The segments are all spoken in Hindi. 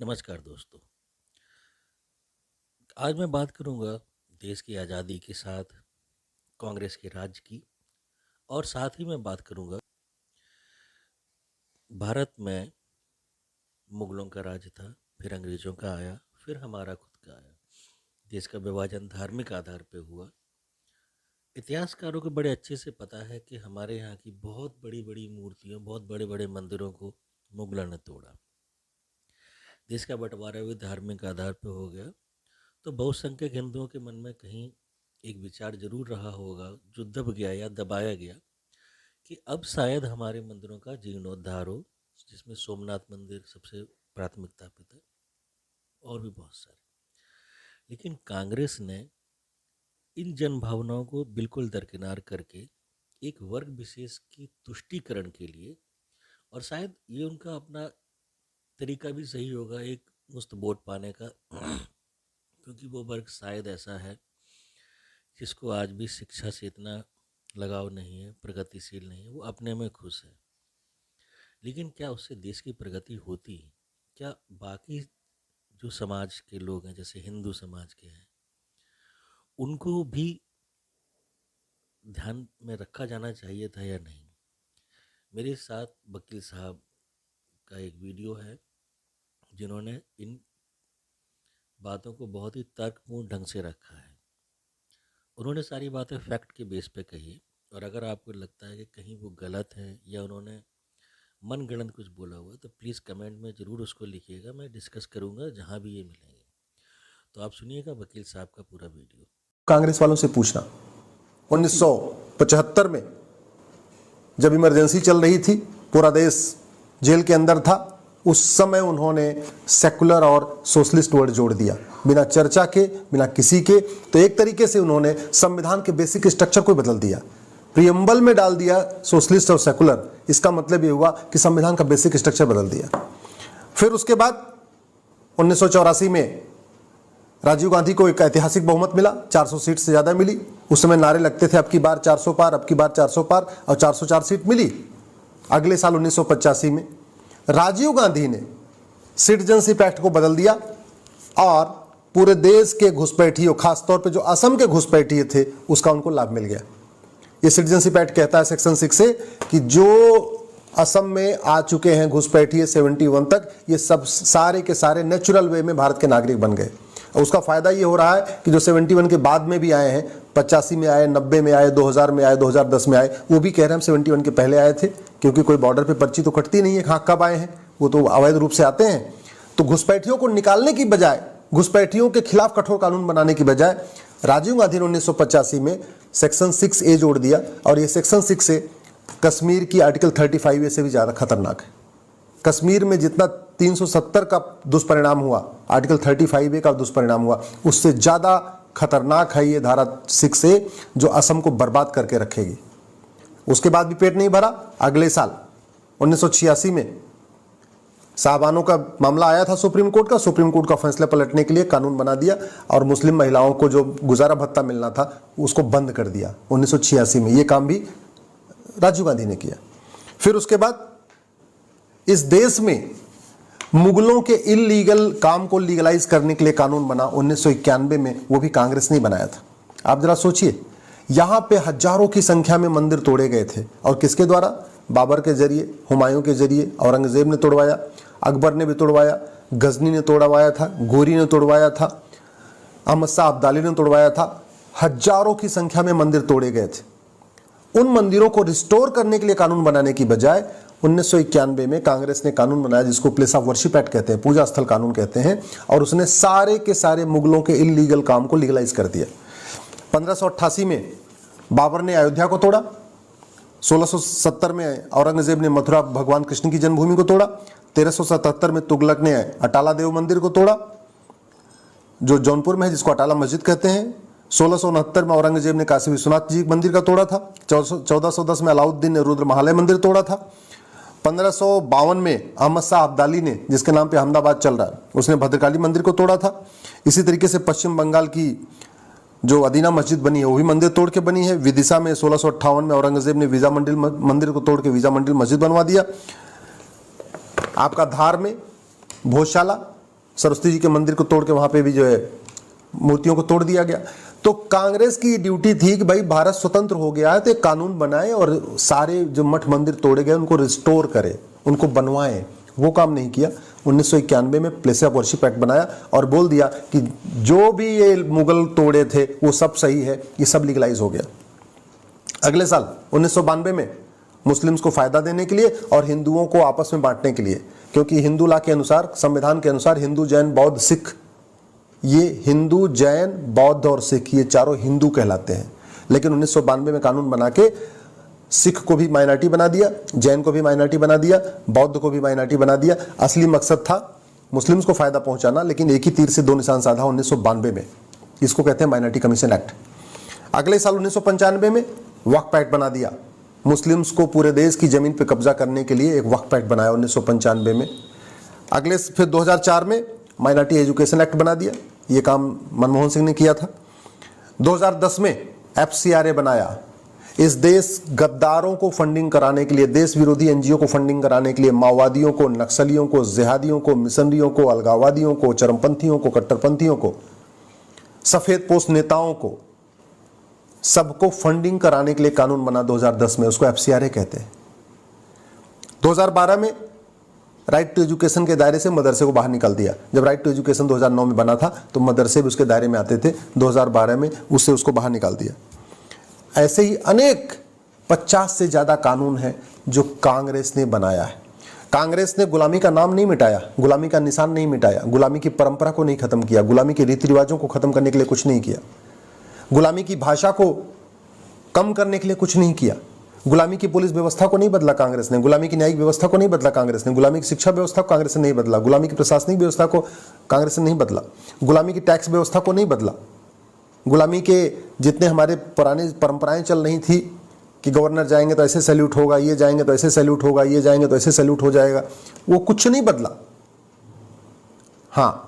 नमस्कार दोस्तों। आज मैं बात करूंगा देश की आज़ादी के साथ कांग्रेस के राज की, और साथ ही मैं बात करूंगा भारत में मुगलों का राज था, फिर अंग्रेज़ों का आया, फिर हमारा खुद का आया। देश का विभाजन धार्मिक आधार पे हुआ। इतिहासकारों को बड़े अच्छे से पता है कि हमारे यहाँ की बहुत बड़ी बड़ी मूर्तियों, बहुत बड़े बड़े मंदिरों को मुगलों ने तोड़ा। देश का बंटवारा भी धार्मिक आधार पे हो गया। तो बहुसंख्यक हिंदुओं के मन में कहीं एक विचार जरूर रहा होगा, जो दब गया या दबाया गया, कि अब शायद हमारे मंदिरों का जीर्णोद्धार हो, जिसमें सोमनाथ मंदिर सबसे प्राथमिकता पे था, और भी बहुत सारे। लेकिन कांग्रेस ने इन जन भावनाओं को बिल्कुल दरकिनार करके एक वर्ग विशेष की तुष्टीकरण के लिए, और शायद ये उनका अपना तरीका भी सही होगा एक मुफ्त वोट पाने का, क्योंकि वो वर्ग शायद ऐसा है जिसको आज भी शिक्षा से इतना लगाव नहीं है, प्रगतिशील नहीं है, वो अपने में खुश है। लेकिन क्या उससे देश की प्रगति होती है? क्या बाकी जो समाज के लोग हैं, जैसे हिंदू समाज के हैं, उनको भी ध्यान में रखा जाना चाहिए था या नहीं? मेरे साथ वकील साहब का एक वीडियो है, जिन्होंने इन बातों को बहुत ही तर्कपूर्ण ढंग से रखा है। उन्होंने सारी बातें फैक्ट के बेस पे कही, और अगर आपको लगता है कि कहीं वो गलत है या उन्होंने मनगढ़ंत कुछ बोला हुआ, तो प्लीज़ कमेंट में ज़रूर उसको लिखिएगा, मैं डिस्कस करूँगा जहाँ भी ये मिलेंगे। तो आप सुनिएगा वकील साहब का पूरा वीडियो। कांग्रेस वालों से पूछना, 1975 में जब इमरजेंसी चल रही थी, पूरा देश जेल के अंदर था, उस समय उन्होंने सेकुलर और सोशलिस्ट वर्ड जोड़ दिया, बिना चर्चा के, बिना किसी के। तो एक तरीके से उन्होंने संविधान के बेसिक स्ट्रक्चर को बदल दिया, प्रियम्बल में डाल दिया सोशलिस्ट और सेकुलर। इसका मतलब ये हुआ कि संविधान का बेसिक स्ट्रक्चर बदल दिया। फिर उसके बाद 1984 में राजीव गांधी को एक ऐतिहासिक बहुमत मिला, 400 सीट से ज़्यादा मिली। उस समय नारे लगते थे अब की बार 400 पार, अब की बार 400 पार, और 404 सीट मिली। अगले साल 1985 में राजीव गांधी ने सिटीजनशिप एक्ट को बदल दिया, और पूरे देश के घुसपैठियों, खासतौर पे जो असम के घुसपैठिए थे, उसका उनको लाभ मिल गया। ये सिटीजनशिप एक्ट कहता है सेक्शन 6 से कि जो असम में आ चुके हैं घुसपैठिए 71 तक, ये सब सारे के सारे नेचुरल वे में भारत के नागरिक बन गए। और उसका फायदा ये हो रहा है कि जो 71 के बाद में भी आए हैं, 85 में आए, 90 में आए, 2000 में आए, 2010 में आए, वो भी कह रहे हैं हम 71 के पहले आए थे, क्योंकि कोई बॉर्डर पे पर्ची तो कटती नहीं है कहाँ कब आए हैं, वो तो अवैध रूप से आते हैं। तो घुसपैठियों को निकालने की बजाय, घुसपैठियों के खिलाफ कठोर कानून बनाने की बजाय, राजीव गांधी ने 1985 में सेक्शन 6A जोड़ दिया, और ये सेक्शन 6A कश्मीर की आर्टिकल 35A से भी ज़्यादा खतरनाक है। कश्मीर में जितना 370 का दुष्परिणाम हुआ, आर्टिकल 35A का दुष्परिणाम हुआ, उससे ज़्यादा खतरनाक है ये धारा 6A, जो असम को बर्बाद करके रखेगी। उसके बाद भी पेट नहीं भरा। अगले साल 1986 में साहबानों का मामला आया था सुप्रीम कोर्ट का। सुप्रीम कोर्ट का फैसला पलटने के लिए कानून बना दिया, और मुस्लिम महिलाओं को जो गुजारा भत्ता मिलना था उसको बंद कर दिया 1986 में। ये काम भी राजीव गांधी ने किया। फिर उसके बाद इस देश में मुगलों के इलीगल काम को लीगलाइज करने के लिए कानून बना 1991 में, वो भी कांग्रेस ने बनाया था। आप जरा सोचिए, यहाँ पे हजारों की संख्या में मंदिर तोड़े गए थे, और किसके द्वारा? बाबर के जरिए, हुमायूं के जरिए। औरंगजेब ने तोड़वाया, अकबर ने भी तोड़वाया, गजनी ने तोड़वाया था, गोरी ने तोड़वाया था, अहमद शाह अब्दाली ने तोड़वाया था। हजारों की संख्या में मंदिर तोड़े गए थे। उन मंदिरों को रिस्टोर करने के लिए कानून बनाने की बजाय 1991 में कांग्रेस ने कानून बनाया, जिसको प्लेस ऑफ वर्शिप एक्ट कहते हैं, पूजा स्थल कानून कहते हैं, और उसने सारे के सारे मुगलों के इलीगल काम को लीगलाइज कर दिया। 1588 में बाबर ने अयोध्या को तोड़ा, 1670 में औरंगजेब ने मथुरा भगवान कृष्ण की जन्मभूमि को तोड़ा, 1377 में तुगलक ने अटाला देव मंदिर को तोड़ा, जो जौनपुर में है, जिसको अटाला मस्जिद कहते हैं। 1669 में औरंगजेब ने काशी विश्वनाथ जी मंदिर का तोड़ा था। 1410 में अलाउद्दीन ने रुद्र महालय मंदिर तोड़ा था। 1552 में अहमद शाह अब्दाली ने, जिसके नाम पे अहमदाबाद चल रहा है, उसने भद्रकाली मंदिर को तोड़ा था। इसी तरीके से पश्चिम बंगाल की जो अदीना मस्जिद बनी है, वो भी मंदिर तोड़ के बनी है। विदिशा में 1658 में औरंगजेब ने वीजा मंदिर मंदिर को तोड़ के वीजा मंदिर मस्जिद बनवा दिया। आपका धार में भोजशाला, सरस्वती जी के मंदिर को तोड़ के वहाँ पे भी जो है मूर्तियों को तोड़ दिया गया। तो कांग्रेस की ड्यूटी थी कि भाई भारत स्वतंत्र हो गया है तो एक कानून बनाए और सारे जो मठ मंदिर तोड़े गए उनको रिस्टोर करे, उनको बनवाएं। वो काम नहीं किया। 1991 में प्लेस ऑफ वर्शिप एक्ट बनाया और बोल दिया कि जो भी ये मुगल तोड़े थे वो सब सही है, ये सब लीगलाइज हो गया। अगले साल 1992 में मुस्लिम्स को फायदा देने के लिए और हिंदुओं को आपस में बांटने के लिए, क्योंकि हिंदू लॉ के अनुसार, संविधान के अनुसार हिंदू, जैन, बौद्ध, सिख, ये हिंदू, जैन, बौद्ध और सिख ये चारों हिंदू कहलाते हैं। लेकिन 1992 में कानून बना के सिख को भी माइनॉरिटी बना दिया, जैन को भी माइनॉरिटी बना दिया, बौद्ध को भी माइनॉरिटी बना दिया। असली मकसद था मुस्लिम्स को फायदा पहुंचाना, लेकिन एक ही तीर से दो निशान साधा 1992 में। इसको कहते हैं माइनॉरिटी कमीशन एक्ट। अगले साल 1995 में वक्फ एक्ट बना दिया। मुस्लिम्स को पूरे देश की जमीन पर कब्जा करने के लिए एक वक्फ एक्ट बनाया 1995 में। अगले फिर 2004 में माइनॉरिटी एजुकेशन एक्ट बना दिया। ये काम मनमोहन सिंह ने किया था। 2010 में FCRA बनाया। इस देश गद्दारों को फंडिंग कराने के लिए, देश विरोधी एनजीओ को फंडिंग कराने के लिए, माओवादियों को, नक्सलियों को, जिहादियों को, मिशनरियों को, अलगाववादियों को, चरमपंथियों को, कट्टरपंथियों को, सफेद पोस्ट नेताओं को, सबको फंडिंग कराने के लिए कानून बना 2010 में। उसको FCRA कहते हैं। 2012 में राइट टू एजुकेशन के दायरे से मदरसे को बाहर निकाल दिया। जब राइट टू एजुकेशन 2009 में बना था तो मदरसे भी उसके दायरे में आते थे। 2012 में उसको बाहर निकाल दिया। ऐसे ही अनेक 50 से ज़्यादा कानून हैं जो कांग्रेस ने बनाया है। कांग्रेस ने गुलामी का नाम नहीं मिटाया, गुलामी का निशान नहीं मिटाया, गुलामी की परंपरा को नहीं खत्म किया, गुलामी के रीति रिवाजों को खत्म करने के लिए कुछ नहीं किया, गुलामी की भाषा को कम करने के लिए कुछ नहीं किया, गुलामी की पुलिस व्यवस्था को नहीं बदला कांग्रेस ने, गुलामी की न्यायिक व्यवस्था को नहीं बदला कांग्रेस ने, गुलामी की शिक्षा व्यवस्था को कांग्रेस ने नहीं बदला, गुलामी की प्रशासनिक व्यवस्था को कांग्रेस ने नहीं बदला, गुलामी की टैक्स व्यवस्था को नहीं बदला, गुलामी के जितने हमारे पुरानी परंपराएं चल रही थी कि गवर्नर जाएंगे तो ऐसे सैल्यूट होगा, ये जाएंगे तो ऐसे सैल्यूट होगा, ये जाएंगे तो ऐसे सैल्यूट हो जाएगा, वो कुछ नहीं बदला। हाँ,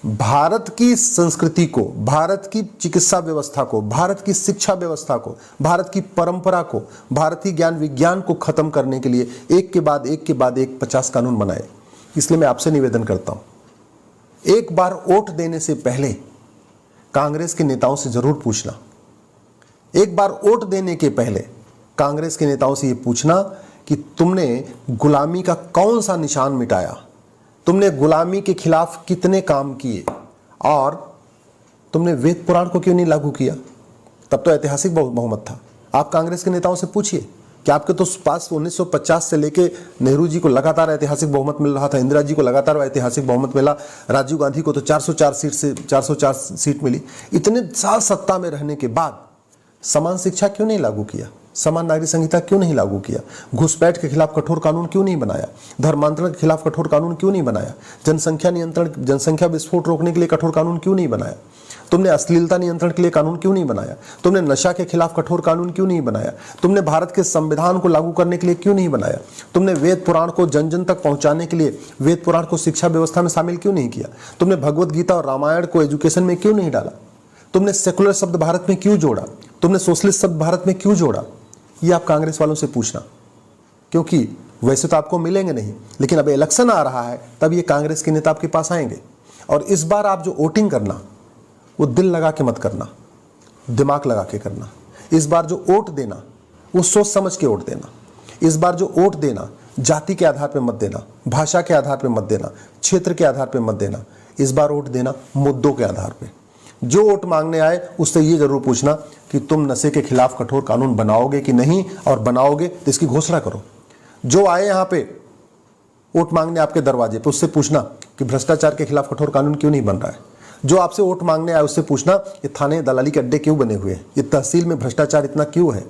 भारत की संस्कृति को, भारत की चिकित्सा व्यवस्था को, भारत की शिक्षा व्यवस्था को, भारत की परंपरा को, भारतीय ज्ञान विज्ञान को खत्म करने के लिए एक के बाद एक के बाद एक 50 कानून बनाए। इसलिए मैं आपसे निवेदन करता हूं, एक बार वोट देने से पहले कांग्रेस के नेताओं से जरूर पूछना, एक बार वोट देने के पहले कांग्रेस के नेताओं से यह पूछना कि तुमने गुलामी का कौन सा निशान मिटाया, तुमने गुलामी के खिलाफ कितने काम किए और तुमने वेद पुराण को क्यों नहीं लागू किया। तब तो ऐतिहासिक बहुमत था। आप कांग्रेस के नेताओं से पूछिए कि आपके तो पास 1950 से लेके नेहरू जी को लगातार ऐतिहासिक बहुमत मिल रहा था, इंदिरा जी को लगातार ऐतिहासिक बहुमत मिला, राजीव गांधी को तो 404 सीट मिली। इतने साल सत्ता में रहने के बाद समान शिक्षा क्यों नहीं लागू किया, समान नागरिक संहिता क्यों नहीं लागू किया, घुसपैठ के खिलाफ कठोर कानून क्यों नहीं बनाया, धर्मांतरण के खिलाफ कठोर कानून क्यों नहीं बनाया, जनसंख्या नियंत्रण, जनसंख्या विस्फोट रोकने के लिए कठोर कानून क्यों नहीं बनाया, तुमने अश्लीलता नियंत्रण के लिए कानून क्यों नहीं बनाया, तुमने नशा के खिलाफ कठोर कानून क्यों नहीं बनाया, तुमने भारत के संविधान को लागू करने के लिए क्यों नहीं बनाया, तुमने वेद पुराण को जन जन तक पहुंचाने के लिए वेद पुराण को शिक्षा व्यवस्था में शामिल क्यों नहीं किया, तुमने भगवत गीता और रामायण को एजुकेशन में क्यों नहीं डाला, तुमने सेकुलर शब्द भारत में क्यों जोड़ा, तुमने सोशलिस्ट शब्द भारत में क्यों जोड़ा। ये आप कांग्रेस वालों से पूछना, क्योंकि वैसे तो आपको मिलेंगे नहीं, लेकिन अब इलेक्शन आ रहा है तब ये कांग्रेस के नेता आपके पास आएंगे। और इस बार आप जो वोटिंग करना वो दिल लगा के मत करना, दिमाग लगा के करना। इस बार जो वोट देना वो सोच समझ के वोट देना। इस बार जो वोट देना जाति के आधार पर मत देना, भाषा के आधार पर मत देना, क्षेत्र के आधार पर मत देना। इस बार वोट देना मुद्दों के आधार पर। जो वोट मांगने आए उससे ये जरूर पूछना कि तुम नशे के खिलाफ कठोर कानून बनाओगे कि नहीं, और बनाओगे तो इसकी घोषणा करो। जो आए यहाँ पे वोट मांगने आपके दरवाजे पे उससे पूछना कि भ्रष्टाचार के खिलाफ कठोर कानून क्यों नहीं बन रहा है। जो आपसे वोट मांगने आए उससे पूछना ये थाने दलाली के अड्डे क्यों बने हुए हैं, ये तहसील में भ्रष्टाचार इतना क्यों है,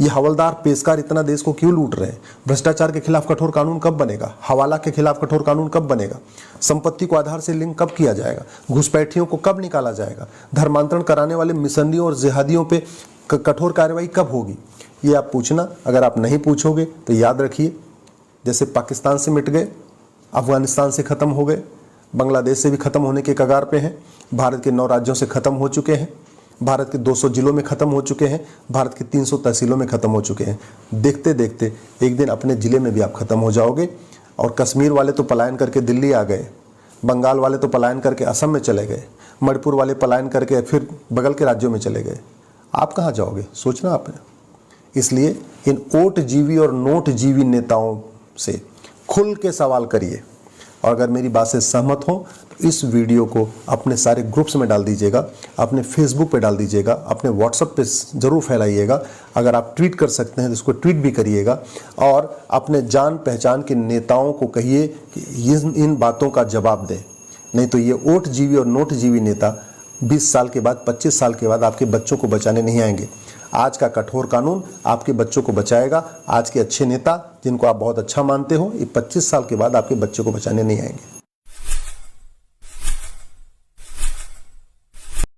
ये हवलदार पेशकार इतना देश को क्यों लूट रहे हैं, भ्रष्टाचार के खिलाफ कठोर कानून कब बनेगा, हवाला के खिलाफ कठोर कानून कब बनेगा, संपत्ति को आधार से लिंक कब किया जाएगा, घुसपैठियों को कब निकाला जाएगा, धर्मांतरण कराने वाले मिशनरियों और जिहादियों पे कठोर कार्रवाई कब होगी। ये आप पूछना। अगर आप नहीं पूछोगे तो याद रखिए, जैसे पाकिस्तान से मिट गए, अफगानिस्तान से ख़त्म हो गए, बांग्लादेश से भी ख़त्म होने के कगार पे हैं, भारत के 9 राज्यों से ख़त्म हो चुके हैं, भारत के 200 जिलों में ख़त्म हो चुके हैं, भारत के 300 तहसीलों में ख़त्म हो चुके हैं। देखते देखते एक दिन अपने ज़िले में भी आप ख़त्म हो जाओगे। और कश्मीर वाले तो पलायन करके दिल्ली आ गए, बंगाल वाले तो पलायन करके असम में चले गए, मणिपुर वाले पलायन करके फिर बगल के राज्यों में चले गए। आप कहाँ जाओगे, सोचना आपने। इसलिए इन ओट जीवी और नोट जीवी नेताओं से खुल के सवाल करिए, और अगर मेरी बात से सहमत हो तो इस वीडियो को अपने सारे ग्रुप्स में डाल दीजिएगा, अपने फेसबुक पे डाल दीजिएगा, अपने व्हाट्सएप पे ज़रूर फैलाइएगा। अगर आप ट्वीट कर सकते हैं तो इसको ट्वीट भी करिएगा, और अपने जान पहचान के नेताओं को कहिए कि इन बातों का जवाब दें। नहीं तो ये ओट जीवी और नोट जीवी नेता 20 साल के बाद, 25 साल के बाद आपके बच्चों को बचाने नहीं आएंगे। आज का कठोर कानून आपके बच्चों को बचाएगा। आज के अच्छे नेता जिनको आप बहुत अच्छा मानते हो, ये 25 साल के बाद आपके बच्चों को बचाने नहीं आएंगे।